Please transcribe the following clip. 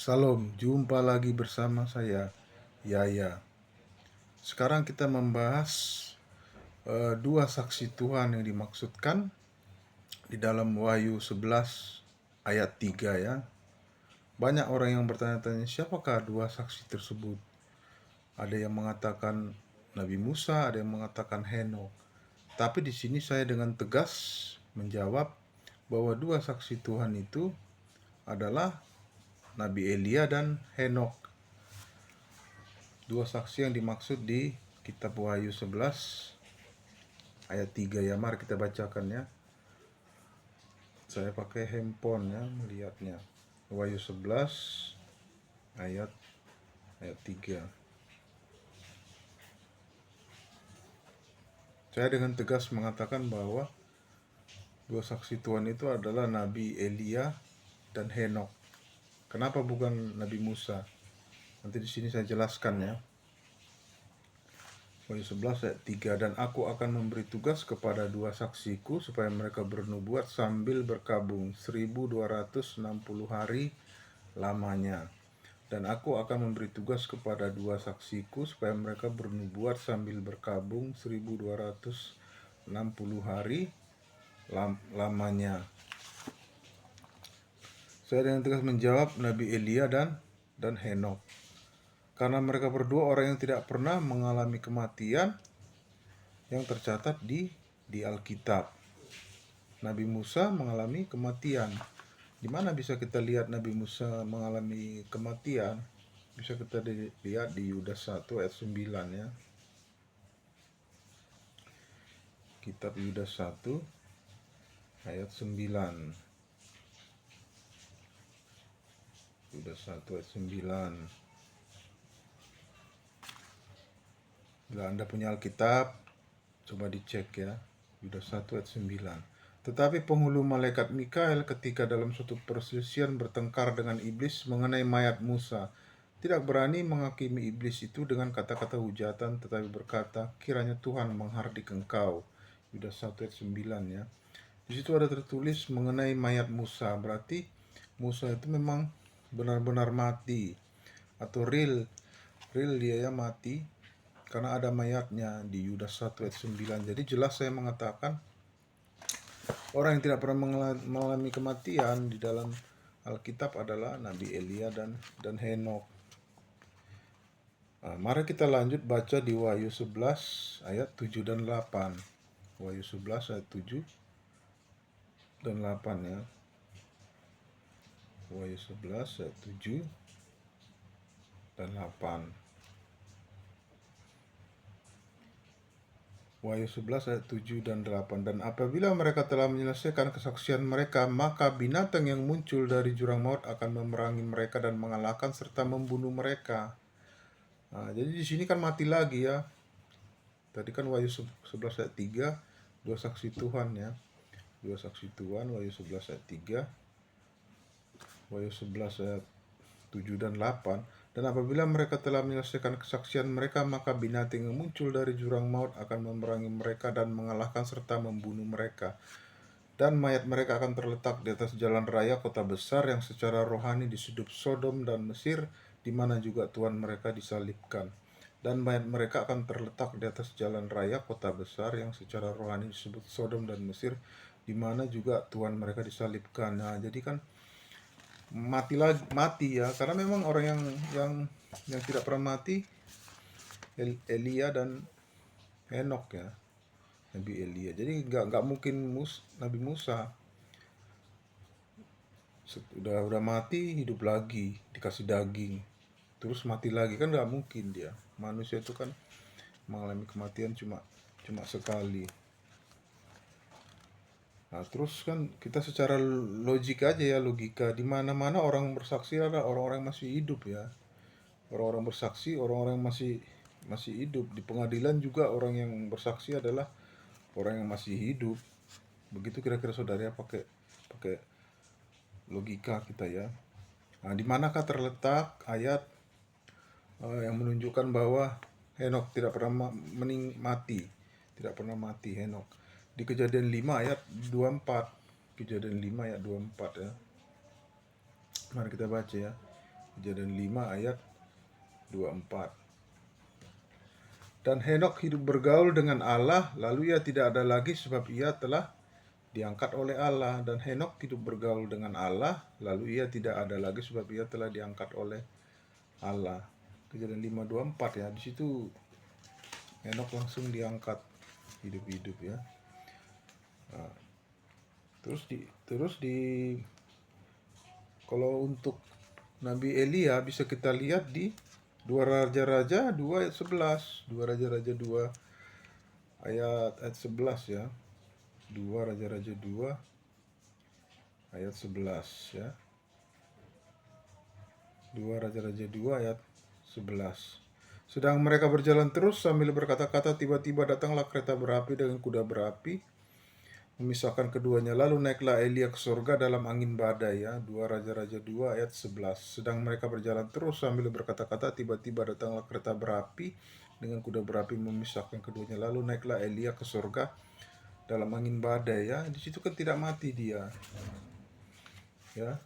Salam, jumpa lagi bersama saya, Yaya. Sekarang kita membahas dua saksi Tuhan yang dimaksudkan di dalam Wahyu 11 ayat 3 ya. Banyak orang yang bertanya-tanya siapakah dua saksi tersebut. Ada yang mengatakan Nabi Musa, ada yang mengatakan Henokh. Tapi di sini saya dengan tegas menjawab bahwa dua saksi Tuhan itu adalah Nabi Elia dan Henokh. Dua saksi yang dimaksud di kitab Wahyu 11 ayat 3 ya. Mari kita bacakan ya. Saya pakai handphone ya melihatnya. Wahyu 11 ayat 3. Saya dengan tegas mengatakan bahwa dua saksi Tuhan itu adalah Nabi Elia dan Henokh. Kenapa bukan Nabi Musa? Nanti di sini saya jelaskan ya. Wahyu 11 ayat 3, dan aku akan memberi tugas kepada dua saksiku supaya mereka bernubuat sambil berkabung 1260 hari lamanya. Dan aku akan memberi tugas kepada dua saksiku supaya mereka bernubuat sambil berkabung 1260 hari lamanya. Saya dengan tegas menjawab Nabi Elia dan Henokh. Karena mereka berdua orang yang tidak pernah mengalami kematian yang tercatat di Alkitab. Nabi Musa mengalami kematian. Di mana bisa kita lihat Nabi Musa mengalami kematian? Bisa kita lihat di Yudas 1 ayat 9 ya. Kitab Yudas 1 ayat 9. Yudas 1 ayat 9. Bila Anda punya Alkitab, coba dicek ya. Yudas 1 ayat 9. Tetapi penghulu malaikat Mikael ketika dalam suatu perselisihan bertengkar dengan iblis mengenai mayat Musa, tidak berani menghakimi iblis itu dengan kata-kata hujatan, tetapi berkata, kiranya Tuhan menghardik engkau. Yudas 1 ayat 9 ya. Di situ ada tertulis mengenai mayat Musa, berarti Musa itu memang benar-benar mati atau real dia ya mati karena ada mayatnya di Yudas 1 ayat 9. Jadi jelas saya mengatakan orang yang tidak pernah mengalami kematian di dalam Alkitab adalah Nabi Elia dan Henokh. Nah, mari kita lanjut baca di Wahyu 11 ayat 7 dan 8. Wahyu 11 ayat 7 dan 8 ya. Wahyu 11 ayat 7 dan 8. Wahyu 11 ayat 7 dan 8. Dan apabila mereka telah menyelesaikan kesaksian mereka, maka binatang yang muncul dari jurang maut akan memerangi mereka dan mengalahkan serta membunuh mereka. Nah, jadi di sini kan mati lagi ya. Tadi kan Wahyu 11 ayat 3, dua saksi Tuhan ya. Dua saksi Tuhan, Wahyu 11 ayat 3, Wahyu 11 ayat 7 dan 8. Dan apabila mereka telah menyelesaikan kesaksian mereka, maka binatang yang muncul dari jurang maut akan memerangi mereka dan mengalahkan serta membunuh mereka. Dan mayat mereka akan terletak di atas jalan raya kota besar yang secara rohani disebut Sodom dan Mesir, di mana juga Tuhan mereka disalibkan. Dan mayat mereka akan terletak di atas jalan raya kota besar yang secara rohani disebut Sodom dan Mesir, di mana juga Tuhan mereka disalibkan. Nah, jadi kan mati ya, karena memang orang yang tidak pernah mati Elia dan Henokh ya, Nabi Elia. Jadi nggak mungkin Nabi Musa udah mati hidup lagi dikasih daging terus mati lagi, kan nggak mungkin dia. Manusia itu kan mengalami kematian cuma sekali. Nah, terus kan kita secara logik aja ya, logika, di mana-mana orang bersaksi adalah orang-orang yang masih hidup ya. Orang-orang bersaksi, orang-orang yang masih hidup. Di pengadilan juga orang yang bersaksi adalah orang yang masih hidup. Begitu kira-kira saudara pakai logika kita ya. Nah, di manakah terletak ayat yang menunjukkan bahwa Henokh tidak pernah mati. Tidak pernah mati Henokh. Di Kejadian 5 ayat 24. Kejadian 5 ayat 24 ya. Mari kita baca ya. Kejadian 5 ayat 24. Dan Henokh hidup bergaul dengan Allah, lalu ia tidak ada lagi sebab ia telah diangkat oleh Allah. Dan Henokh hidup bergaul dengan Allah, lalu ia tidak ada lagi sebab ia telah diangkat oleh Allah. Kejadian 5:24 ya. Di situ Henokh langsung diangkat hidup-hidup ya. Nah, terus di kalau untuk Nabi Elia bisa kita lihat di 2 Raja-Raja 2 ayat 11. 2 Raja-Raja 2 ayat 11 ya. 2 Raja-Raja 2 ayat 11 ya. 2 Raja-Raja 2 ayat 11. Sedang mereka berjalan terus sambil berkata-kata, tiba-tiba datanglah kereta berapi dengan kuda berapi, memisahkan keduanya. Lalu naiklah Elia ke surga dalam angin badai ya. 2 Raja-Raja 2 ayat 11. Sedang mereka berjalan terus sambil berkata-kata, tiba-tiba datanglah kereta berapi dengan kuda berapi memisahkan keduanya. Lalu naiklah Elia ke surga dalam angin badai ya. Di situ kan tidak mati dia. Ya.